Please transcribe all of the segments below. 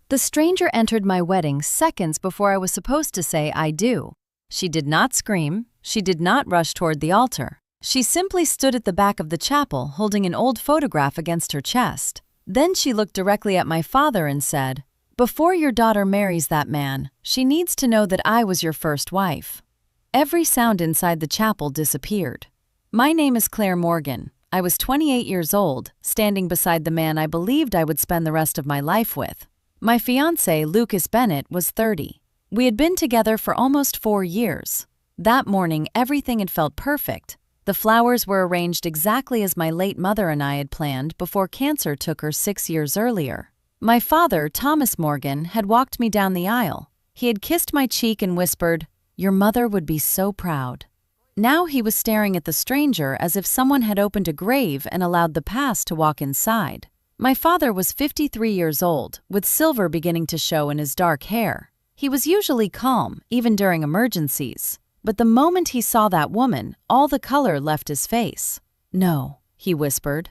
The stranger entered my wedding seconds before I was supposed to say I do. She did not scream. She did not rush toward the altar. She simply stood at the back of the chapel holding an old photograph against her chest. Then she looked directly at my father and said, "Before your daughter marries that man, she needs to know that I was your first wife." Every sound inside the chapel disappeared. My name is Claire Morgan. I was 28 years old, standing beside the man I believed I would spend the rest of my life with. My fiancé, Lucas Bennett, was 30. We had been together for almost 4 years. That morning, everything had felt perfect. The flowers were arranged exactly as my late mother and I had planned before cancer took her 6 years earlier. My father, Thomas Morgan, had walked me down the aisle. He had kissed my cheek and whispered, "Your mother would be so proud." Now he was staring at the stranger as if someone had opened a grave and allowed the past to walk inside. My father was 53 years old, with silver beginning to show in his dark hair. He was usually calm, even during emergencies. But the moment he saw that woman, all the color left his face. "No," he whispered.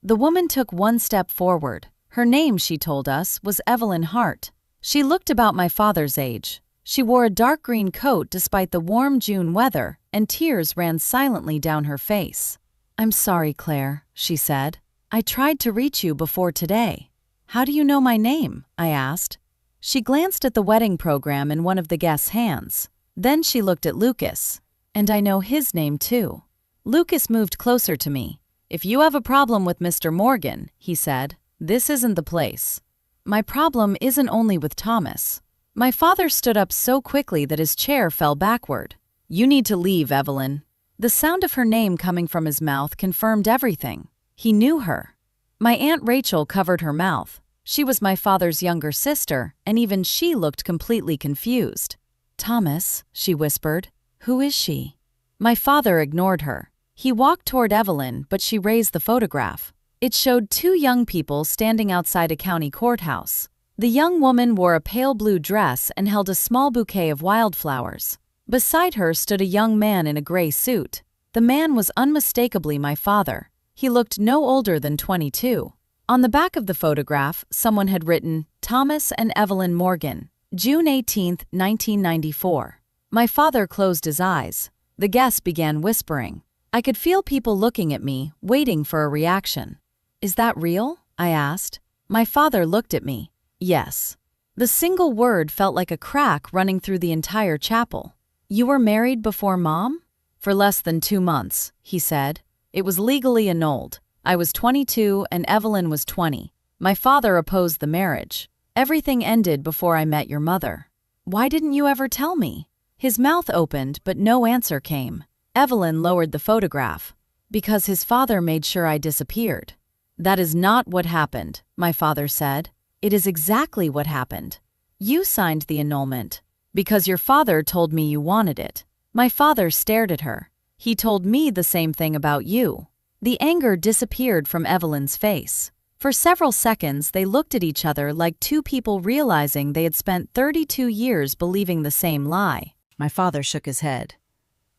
The woman took one step forward. Her name, she told us, was Evelyn Hart. She looked about my father's age. She wore a dark green coat despite the warm June weather, and tears ran silently down her face. "I'm sorry, Claire," she said. "I tried to reach you before today." "How do you know my name?" I asked. She glanced at the wedding program in one of the guests' hands. Then she looked at Lucas. "And I know his name too." Lucas moved closer to me. "If you have a problem with Mr. Morgan," he said, "this isn't the place." "My problem isn't only with Thomas." My father stood up so quickly that his chair fell backward. "You need to leave, Evelyn." The sound of her name coming from his mouth confirmed everything. He knew her. My Aunt Rachel covered her mouth. She was my father's younger sister, and even she looked completely confused. "Thomas," she whispered. "Who is she?" My father ignored her. He walked toward Evelyn, but she raised the photograph. It showed 2 young people standing outside a county courthouse. The young woman wore a pale blue dress and held a small bouquet of wildflowers. Beside her stood a young man in a gray suit. The man was unmistakably my father. He looked no older than 22. On the back of the photograph, someone had written, "Thomas and Evelyn Morgan, June 18, 1994. My father closed his eyes. The guests began whispering. I could feel people looking at me, waiting for a reaction. "Is that real?" I asked. My father looked at me. "Yes." The single word felt like a crack running through the entire chapel. "You were married before Mom?" "For less than 2 months," he said. "It was legally annulled. I was 22 and Evelyn was 20. My father opposed the marriage. Everything ended before I met your mother." "Why didn't you ever tell me?" His mouth opened, but no answer came. Evelyn lowered the photograph. "Because his father made sure I disappeared." "That is not what happened," my father said. "It is exactly what happened. You signed the annulment because your father told me you wanted it." My father stared at her. "He told me the same thing about you." The anger disappeared from Evelyn's face. For several seconds, they looked at each other like 2 people realizing they had spent 32 years believing the same lie. My father shook his head.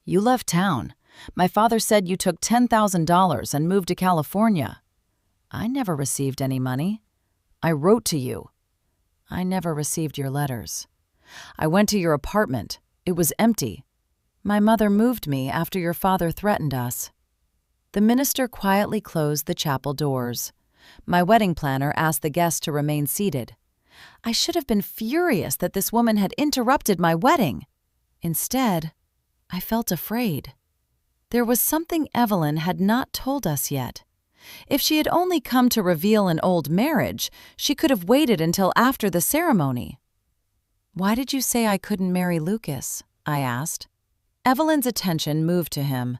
"You left town. My father said you took $10,000 and moved to California." "I never received any money." "I wrote to you." "I never received your letters." "I went to your apartment. It was empty." "My mother moved me after your father threatened us." The minister quietly closed the chapel doors. My wedding planner asked the guests to remain seated. I should have been furious that this woman had interrupted my wedding. Instead, I felt afraid. There was something Evelyn had not told us yet. If she had only come to reveal an old marriage, she could have waited until after the ceremony. "Why did you say I couldn't marry Lucas?" I asked. Evelyn's attention moved to him.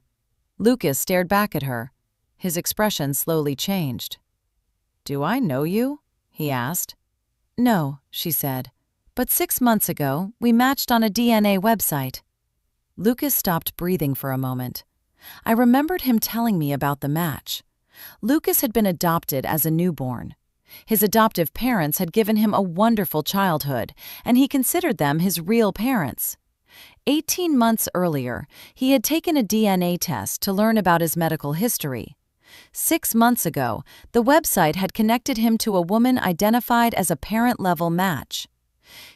Lucas stared back at her. His expression slowly changed. "Do I know you?" he asked. "No," she said. "But 6 months ago, we matched on a DNA website." Lucas stopped breathing for a moment. I remembered him telling me about the match. Lucas had been adopted as a newborn. His adoptive parents had given him a wonderful childhood, and he considered them his real parents. 18 months earlier, he had taken a DNA test to learn about his medical history. 6 months ago, the website had connected him to a woman identified as a parent-level match.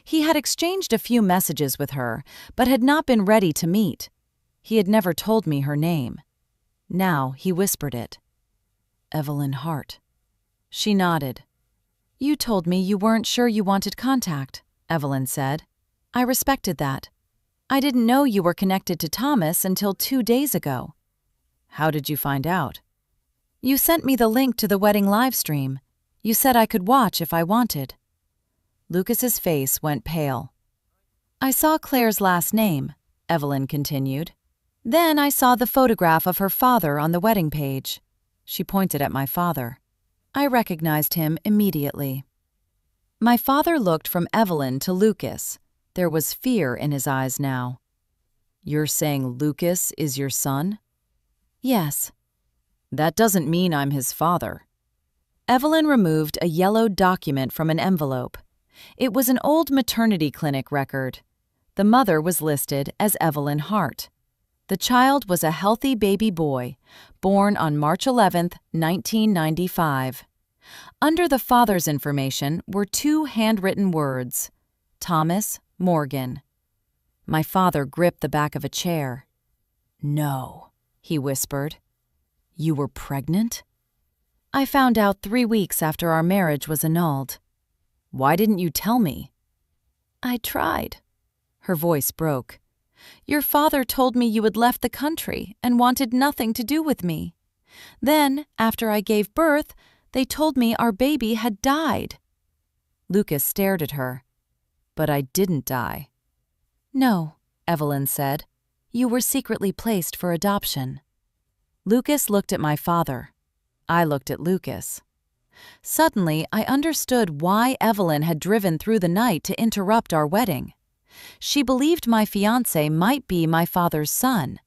He had exchanged a few messages with her, but had not been ready to meet. He had never told me her name. Now he whispered it. Evelyn Hart. She nodded. You told me you weren't sure you wanted contact, Evelyn said. I respected that. I didn't know you were connected to Thomas until 2 days ago. How did you find out? You sent me the link to the wedding livestream. You said I could watch if I wanted. Lucas's face went pale. I saw Claire's last name, Evelyn continued. Then I saw the photograph of her father on the wedding page. She pointed at my father. I recognized him immediately. My father looked from Evelyn to Lucas. There was fear in his eyes now. You're saying Lucas is your son? Yes. That doesn't mean I'm his father. Evelyn removed a yellow document from an envelope. It was an old maternity clinic record. The mother was listed as Evelyn Hart. The child was a healthy baby boy, born on March 11, 1995. Under the father's information were 2 handwritten words, Thomas Morgan. My father gripped the back of a chair. No, he whispered. You were pregnant? I found out 3 weeks after our marriage was annulled. Why didn't you tell me? I tried. Her voice broke. Your father told me you had left the country and wanted nothing to do with me. Then, after I gave birth, they told me our baby had died. Lucas stared at her. But I didn't die. No, Evelyn said. You were secretly placed for adoption. Lucas looked at my father. I looked at Lucas. Suddenly, I understood why Evelyn had driven through the night to interrupt our wedding. She believed my fiancé might be my father's son,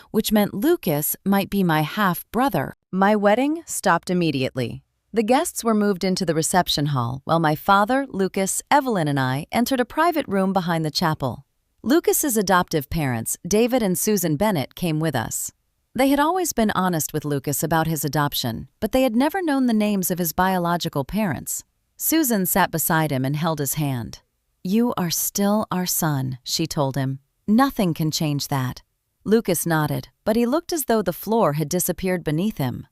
which meant Lucas might be my half-brother. My wedding stopped immediately. The guests were moved into the reception hall, while my father, Lucas, Evelyn, and I entered a private room behind the chapel. Lucas's adoptive parents, David and Susan Bennett, came with us. They had always been honest with Lucas about his adoption, but they had never known the names of his biological parents. Susan sat beside him and held his hand. You are still our son, she told him. Nothing can change that. Lucas nodded, but he looked as though the floor had disappeared beneath him.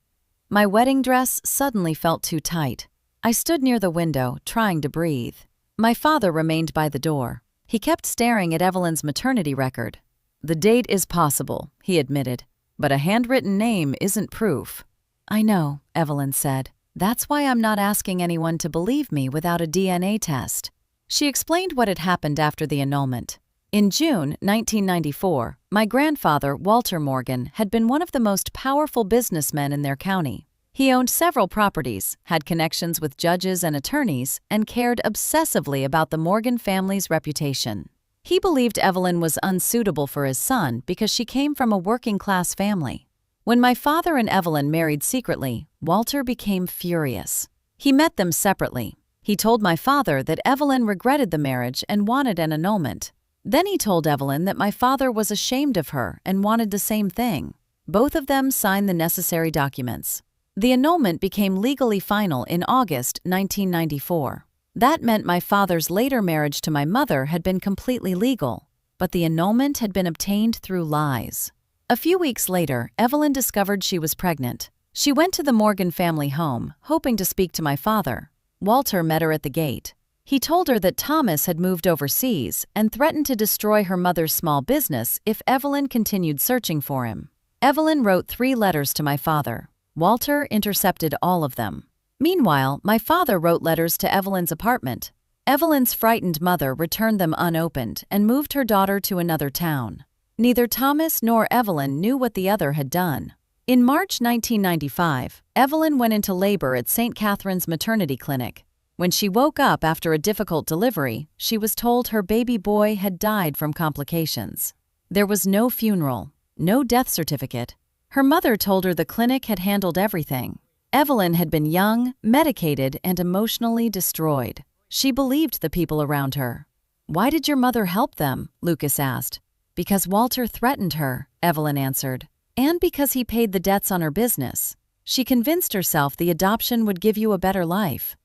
My wedding dress suddenly felt too tight. I stood near the window, trying to breathe. My father remained by the door. He kept staring at Evelyn's maternity record. The date is possible, he admitted, but a handwritten name isn't proof. I know, Evelyn said. That's why I'm not asking anyone to believe me without a DNA test. She explained what had happened after the annulment. In June 1994, my grandfather, Walter Morgan, had been one of the most powerful businessmen in their county. He owned several properties, had connections with judges and attorneys, and cared obsessively about the Morgan family's reputation. He believed Evelyn was unsuitable for his son because she came from a working-class family. When my father and Evelyn married secretly, Walter became furious. He met them separately. He told my father that Evelyn regretted the marriage and wanted an annulment. Then he told Evelyn that my father was ashamed of her and wanted the same thing. Both of them signed the necessary documents. The annulment became legally final in August 1994. That meant my father's later marriage to my mother had been completely legal, but the annulment had been obtained through lies. A few weeks later, Evelyn discovered she was pregnant. She went to the Morgan family home, hoping to speak to my father. Walter met her at the gate. He told her that Thomas had moved overseas and threatened to destroy her mother's small business if Evelyn continued searching for him. Evelyn wrote 3 letters to my father. Walter intercepted all of them. Meanwhile, my father wrote letters to Evelyn's apartment. Evelyn's frightened mother returned them unopened and moved her daughter to another town. Neither Thomas nor Evelyn knew what the other had done. In March 1995, Evelyn went into labor at St. Catherine's Maternity Clinic. When she woke up after a difficult delivery, she was told her baby boy had died from complications. There was no funeral, no death certificate. Her mother told her the clinic had handled everything. Evelyn had been young, medicated, and emotionally destroyed. She believed the people around her. Why did your mother help them? Lucas asked. Because Walter threatened her, Evelyn answered, and because he paid the debts on her business. She convinced herself the adoption would give you a better life.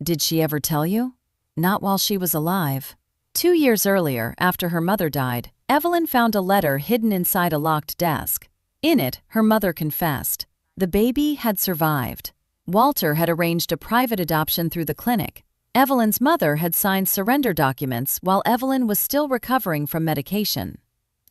Did she ever tell you? Not while she was alive. 2 years earlier, after her mother died, Evelyn found a letter hidden inside a locked desk. In it, her mother confessed. The baby had survived. Walter had arranged a private adoption through the clinic. Evelyn's mother had signed surrender documents while Evelyn was still recovering from medication.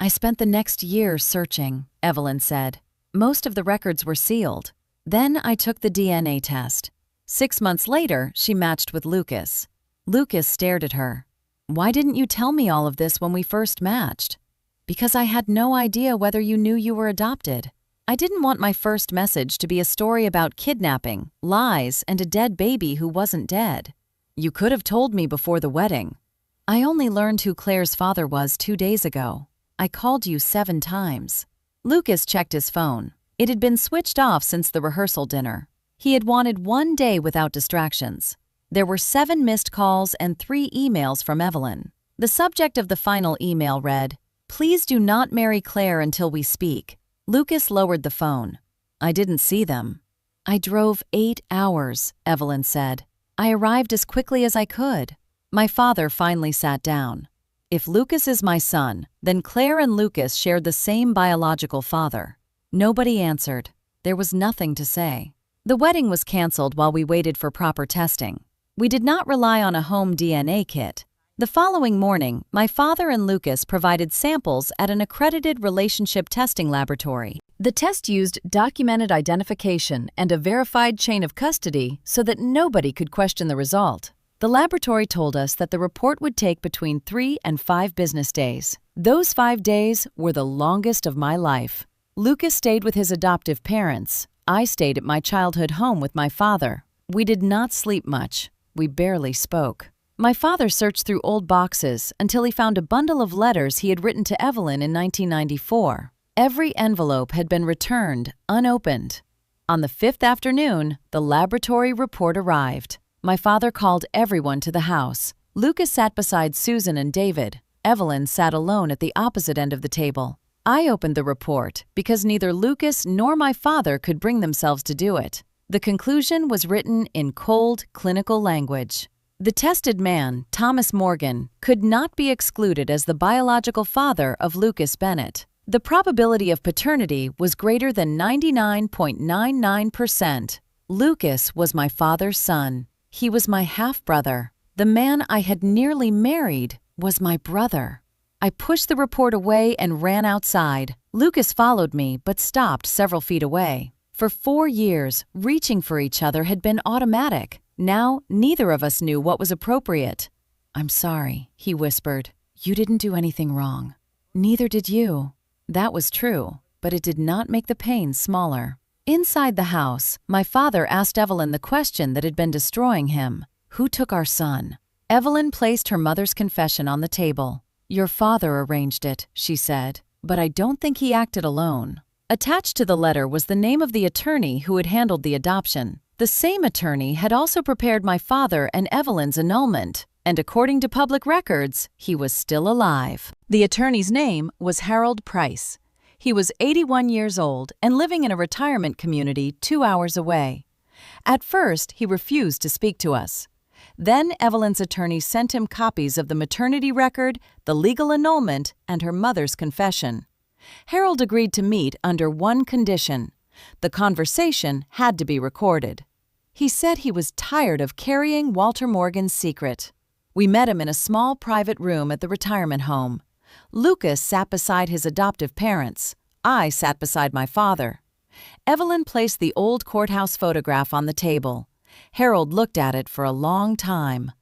I spent the next year searching, Evelyn said. Most of the records were sealed. Then I took the DNA test. 6 months later, she matched with Lucas. Lucas stared at her. Why didn't you tell me all of this when we first matched? Because I had no idea whether you knew you were adopted. I didn't want my first message to be a story about kidnapping, lies, and a dead baby who wasn't dead. You could have told me before the wedding. I only learned who Claire's father was 2 days ago. I called you 7 times. Lucas checked his phone. It had been switched off since the rehearsal dinner. He had wanted 1 day without distractions. There were 7 missed calls and 3 emails from Evelyn. The subject of the final email read, "Please do not marry Claire until we speak." Lucas lowered the phone. I didn't see them. I drove 8 hours, Evelyn said. I arrived as quickly as I could. My father finally sat down. If Lucas is my son, then Claire and Lucas shared the same biological father. Nobody answered. There was nothing to say. The wedding was canceled while we waited for proper testing. We did not rely on a home DNA kit. The following morning, my father and Lucas provided samples at an accredited relationship testing laboratory. The test used documented identification and a verified chain of custody so that nobody could question the result. The laboratory told us that the report would take between 3 and 5 business days. Those 5 days were the longest of my life. Lucas stayed with his adoptive parents. I stayed at my childhood home with my father. We did not sleep much. We barely spoke. My father searched through old boxes until he found a bundle of letters he had written to Evelyn in 1994. Every envelope had been returned, unopened. On the 5th afternoon, the laboratory report arrived. My father called everyone to the house. Lucas sat beside Susan and David. Evelyn sat alone at the opposite end of the table. I opened the report because neither Lucas nor my father could bring themselves to do it. The conclusion was written in cold, clinical language. The tested man, Thomas Morgan, could not be excluded as the biological father of Lucas Bennett. The probability of paternity was greater than 99.99%. Lucas was my father's son. He was my half-brother. The man I had nearly married was my brother. I pushed the report away and ran outside. Lucas followed me but stopped several feet away. For 4 years, reaching for each other had been automatic. Now, neither of us knew what was appropriate. "I'm sorry," he whispered. "You didn't do anything wrong. Neither did you." That was true, but it did not make the pain smaller. Inside the house, my father asked Evelyn the question that had been destroying him. Who took our son? Evelyn placed her mother's confession on the table. "Your father arranged it," she said, "but I don't think he acted alone." Attached to the letter was the name of the attorney who had handled the adoption. The same attorney had also prepared my father and Evelyn's annulment, and according to public records, he was still alive. The attorney's name was Harold Price. He was 81 years old and living in a retirement community 2 hours away. At first, he refused to speak to us. Then Evelyn's attorney sent him copies of the maternity record, the legal annulment, and her mother's confession. Harold agreed to meet under one condition. The conversation had to be recorded. He said he was tired of carrying Walter Morgan's secret. We met him in a small private room at the retirement home. Lucas sat beside his adoptive parents. I sat beside my father. Evelyn placed the old courthouse photograph on the table. Harold looked at it for a long time.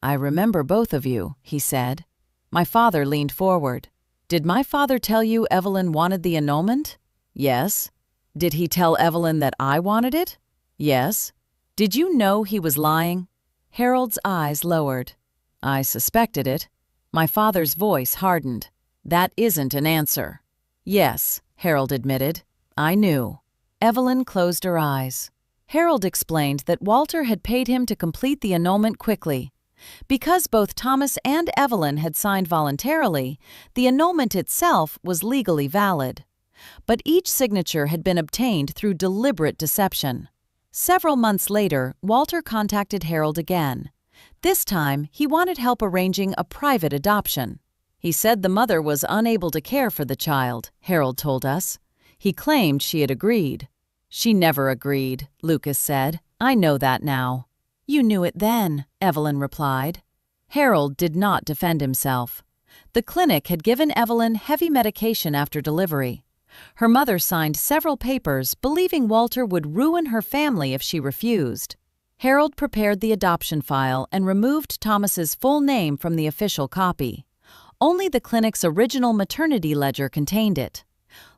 "I remember both of you," he said. My father leaned forward. "Did my father tell you Evelyn wanted the annulment?" "Yes." "Did he tell Evelyn that I wanted it?" "Yes." "Did you know he was lying?" Harold's eyes lowered. "I suspected it." My father's voice hardened. "That isn't an answer." "Yes," Harold admitted. "I knew." Evelyn closed her eyes. Harold explained that Walter had paid him to complete the annulment quickly. Because both Thomas and Evelyn had signed voluntarily, the annulment itself was legally valid. But each signature had been obtained through deliberate deception. Several months later, Walter contacted Harold again. This time, he wanted help arranging a private adoption. He said the mother was unable to care for the child, Harold told us. He claimed she had agreed. "She never agreed," Lucas said. "I know that now." "You knew it then," Evelyn replied. Harold did not defend himself. The clinic had given Evelyn heavy medication after delivery. Her mother signed several papers believing Walter would ruin her family if she refused. Harold prepared the adoption file and removed Thomas's full name from the official copy. Only the clinic's original maternity ledger contained it.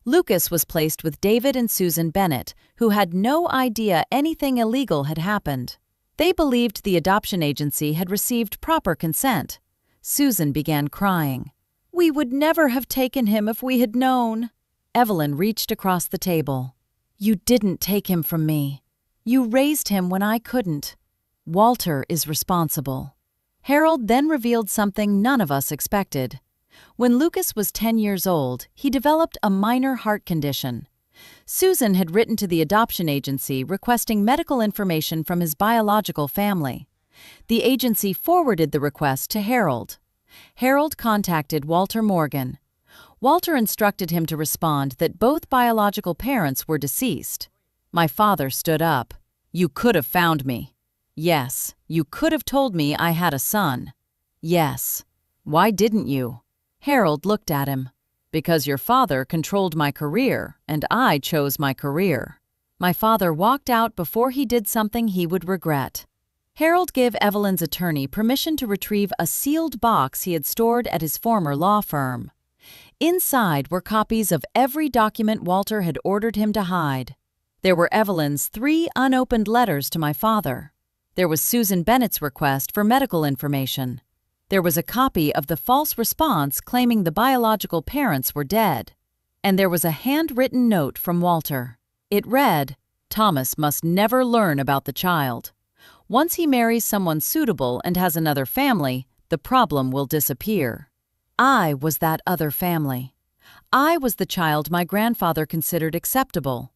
Lucas was placed with David and Susan Bennett, who had no idea anything illegal had happened. They believed the adoption agency had received proper consent. Susan began crying. "We would never have taken him if we had known." Evelyn reached across the table. "You didn't take him from me. You raised him when I couldn't. Walter is responsible." Harold then revealed something none of us expected. When Lucas was 10 years old, he developed a minor heart condition. Susan had written to the adoption agency requesting medical information from his biological family. The agency forwarded the request to Harold. Harold contacted Walter Morgan. Walter instructed him to respond that both biological parents were deceased. My father stood up. "You could have found me." "Yes. You could have told me I had a son." "Yes. Why didn't you?" Harold looked at him. "Because your father controlled my career, and I chose my career." My father walked out before he did something he would regret. Harold gave Evelyn's attorney permission to retrieve a sealed box he had stored at his former law firm. Inside were copies of every document Walter had ordered him to hide. There were Evelyn's 3 unopened letters to my father. There was Susan Bennett's request for medical information. There was a copy of the false response claiming the biological parents were dead. And there was a handwritten note from Walter. It read, "Thomas must never learn about the child. Once he marries someone suitable and has another family, the problem will disappear." I was that other family. I was the child my grandfather considered acceptable.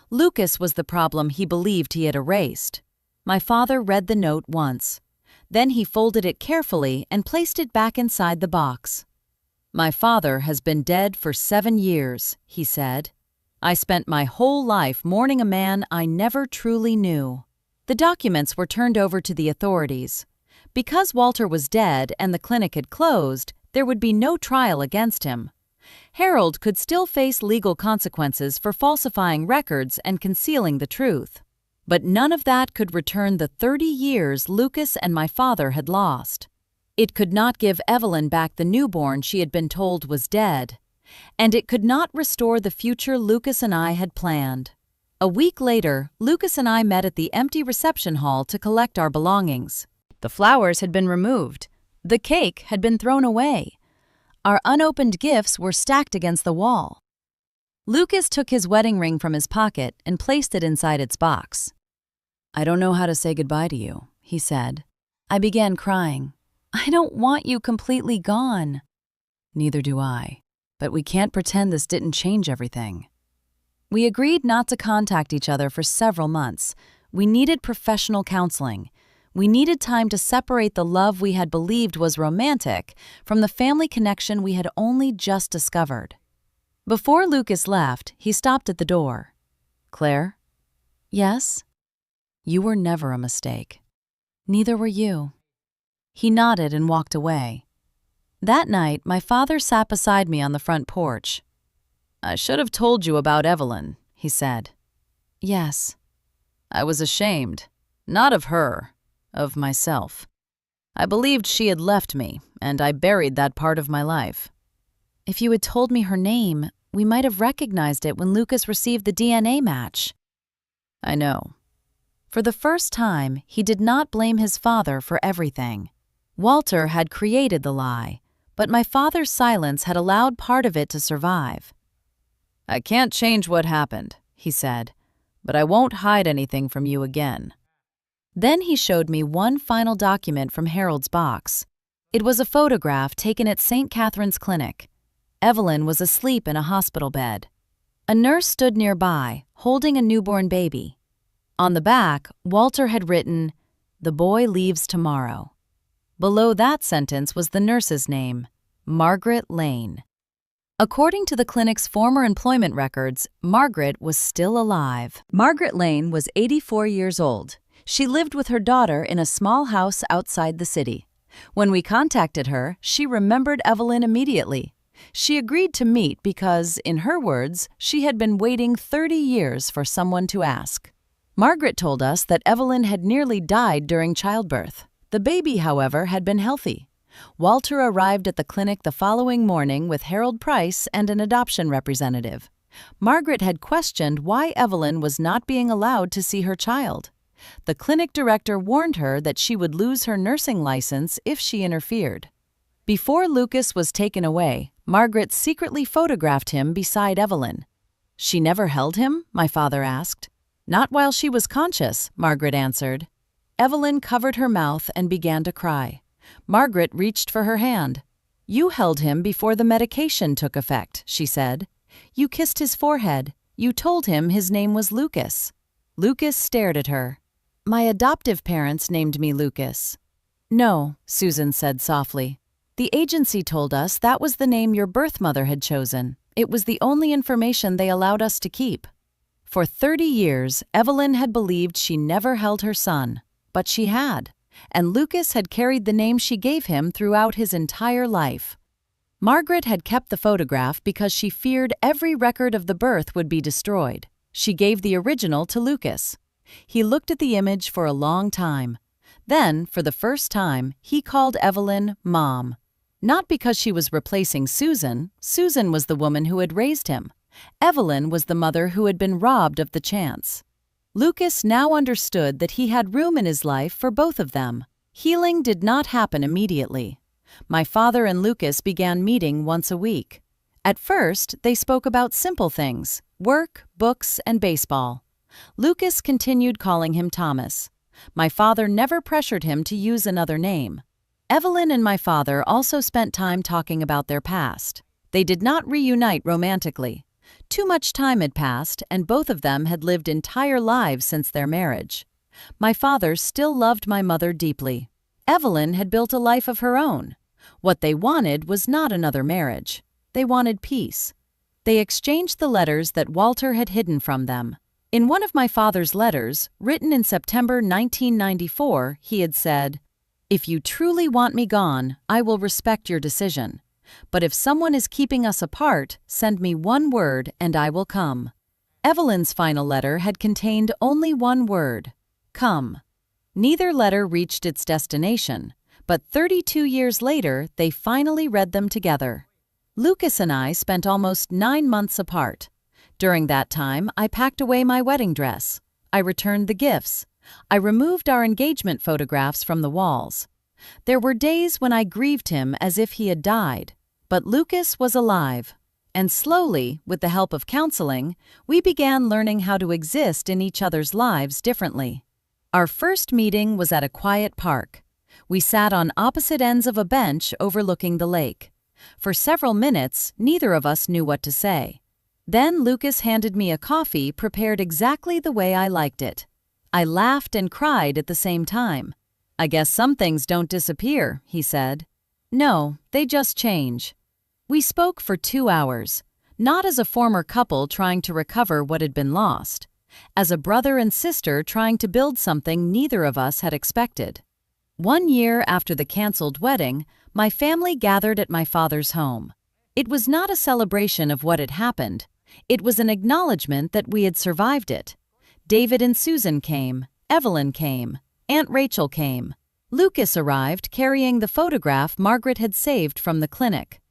Lucas was the problem he believed he had erased. My father read the note once. Then he folded it carefully and placed it back inside the box. "My father has been dead for 7 years," he said. "I spent my whole life mourning a man I never truly knew." The documents were turned over to the authorities. Because Walter was dead and the clinic had closed, there would be no trial against him. Harold could still face legal consequences for falsifying records and concealing the truth. But none of that could return the 30 years Lucas and my father had lost. It could not give Evelyn back the newborn she had been told was dead. And it could not restore the future Lucas and I had planned. A week later, Lucas and I met at the empty reception hall to collect our belongings. The flowers had been removed. The cake had been thrown away. Our unopened gifts were stacked against the wall. Lucas took his wedding ring from his pocket and placed it inside its box. "I don't know how to say goodbye to you," he said. I began crying. "I don't want you completely gone." "Neither do I. But we can't pretend this didn't change everything." We agreed not to contact each other for several months. We needed professional counseling. We needed time to separate the love we had believed was romantic from the family connection we had only just discovered. Before Lucas left, he stopped at the door. "Claire?" "Yes?" "You were never a mistake." "Neither were you." He nodded and walked away. That night, my father sat beside me on the front porch. "I should have told you about Evelyn," he said. "Yes." "I was ashamed. Not of her. Of myself. I believed she had left me, and I buried that part of my life." "If you had told me her name, we might have recognized it when Lucas received the DNA match." "I know." For the first time, he did not blame his father for everything. Walter had created the lie, but my father's silence had allowed part of it to survive. "I can't change what happened," he said, "but I won't hide anything from you again." Then he showed me one final document from Harold's box. It was a photograph taken at St. Catherine's Clinic. Evelyn was asleep in a hospital bed. A nurse stood nearby, holding a newborn baby. On the back, Walter had written, "The boy leaves tomorrow." Below that sentence was the nurse's name, Margaret Lane. According to the clinic's former employment records, Margaret was still alive. Margaret Lane was 84 years old. She lived with her daughter in a small house outside the city. When we contacted her, she remembered Evelyn immediately. She agreed to meet because, in her words, she had been waiting 30 years for someone to ask. Margaret told us that Evelyn had nearly died during childbirth. The baby, however, had been healthy. Walter arrived at the clinic the following morning with Harold Price and an adoption representative. Margaret had questioned why Evelyn was not being allowed to see her child. The clinic director warned her that she would lose her nursing license if she interfered. Before Lucas was taken away, Margaret secretly photographed him beside Evelyn. "She never held him?" my father asked. "Not while she was conscious," Margaret answered. Evelyn covered her mouth and began to cry. Margaret reached for her hand. "You held him before the medication took effect," she said. "You kissed his forehead. You told him his name was Lucas." Lucas stared at her. "My adoptive parents named me Lucas." "No," Susan said softly. "The agency told us that was the name your birth mother had chosen. It was the only information they allowed us to keep." For 30 years, Evelyn had believed she never held her son, but she had, and Lucas had carried the name she gave him throughout his entire life. Margaret had kept the photograph because she feared every record of the birth would be destroyed. She gave the original to Lucas. He looked at the image for a long time. Then, for the first time, he called Evelyn Mom. Not because she was replacing Susan. Susan was the woman who had raised him. Evelyn was the mother who had been robbed of the chance. Lucas now understood that he had room in his life for both of them. Healing did not happen immediately. My father and Lucas began meeting once a week. At first, they spoke about simple things: work, books, and baseball. Lucas continued calling him Thomas. My father never pressured him to use another name. Evelyn and my father also spent time talking about their past. They did not reunite romantically. Too much time had passed, and both of them had lived entire lives since their marriage. My father still loved my mother deeply. Evelyn had built a life of her own. What they wanted was not another marriage. They wanted peace. They exchanged the letters that Walter had hidden from them. In one of my father's letters, written in September 1994, he had said, "If you truly want me gone, I will respect your decision. But if someone is keeping us apart, send me one word and I will come." Evelyn's final letter had contained only one word: come. Neither letter reached its destination, but 32 years later, they finally read them together. Lucas and I spent almost 9 months apart. During that time, I packed away my wedding dress. I returned the gifts. I removed our engagement photographs from the walls. There were days when I grieved him as if he had died. But Lucas was alive, and slowly, with the help of counseling, we began learning how to exist in each other's lives differently. Our first meeting was at a quiet park. We sat on opposite ends of a bench overlooking the lake. For several minutes, neither of us knew what to say. Then Lucas handed me a coffee prepared exactly the way I liked it. I laughed and cried at the same time. "I guess some things don't disappear," he said. "No, they just change." We spoke for 2 hours, not as a former couple trying to recover what had been lost, as a brother and sister trying to build something neither of us had expected. 1 year after the canceled wedding, my family gathered at my father's home. It was not a celebration of what had happened. It was an acknowledgement that we had survived it. David and Susan came. Evelyn came. Aunt Rachel came. Lucas arrived carrying the photograph Margaret had saved from the clinic.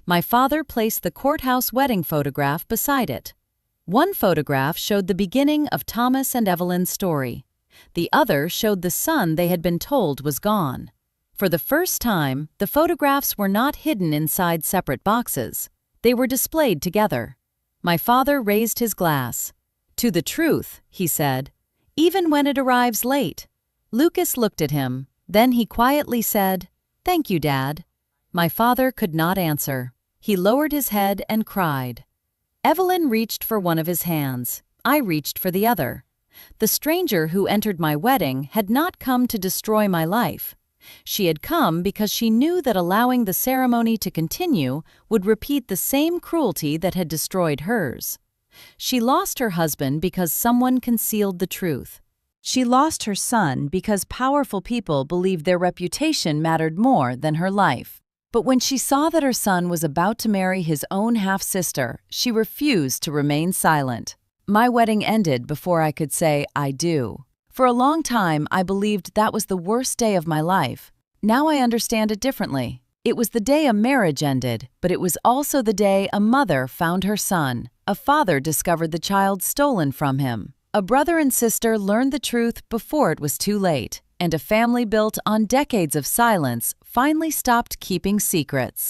My father placed the courthouse wedding photograph beside it. One photograph showed the beginning of Thomas and Evelyn's story. The other showed the son they had been told was gone. For the first time, the photographs were not hidden inside separate boxes. They were displayed together. My father raised his glass. "To the truth," he said, "even when it arrives late." Lucas looked at him. Then he quietly said, "Thank you, Dad." My father could not answer. He lowered his head and cried. Evelyn reached for one of his hands. I reached for the other. The stranger who entered my wedding had not come to destroy my life. She had come because she knew that allowing the ceremony to continue would repeat the same cruelty that had destroyed hers. She lost her husband because someone concealed the truth. She lost her son because powerful people believed their reputation mattered more than her life. But when she saw that her son was about to marry his own half-sister, she refused to remain silent. My wedding ended before I could say, "I do." For a long time, I believed that was the worst day of my life. Now I understand it differently. It was the day a marriage ended, but it was also the day a mother found her son. A father discovered the child stolen from him. A brother and sister learned the truth before it was too late. And a family built on decades of silence finally stopped keeping secrets.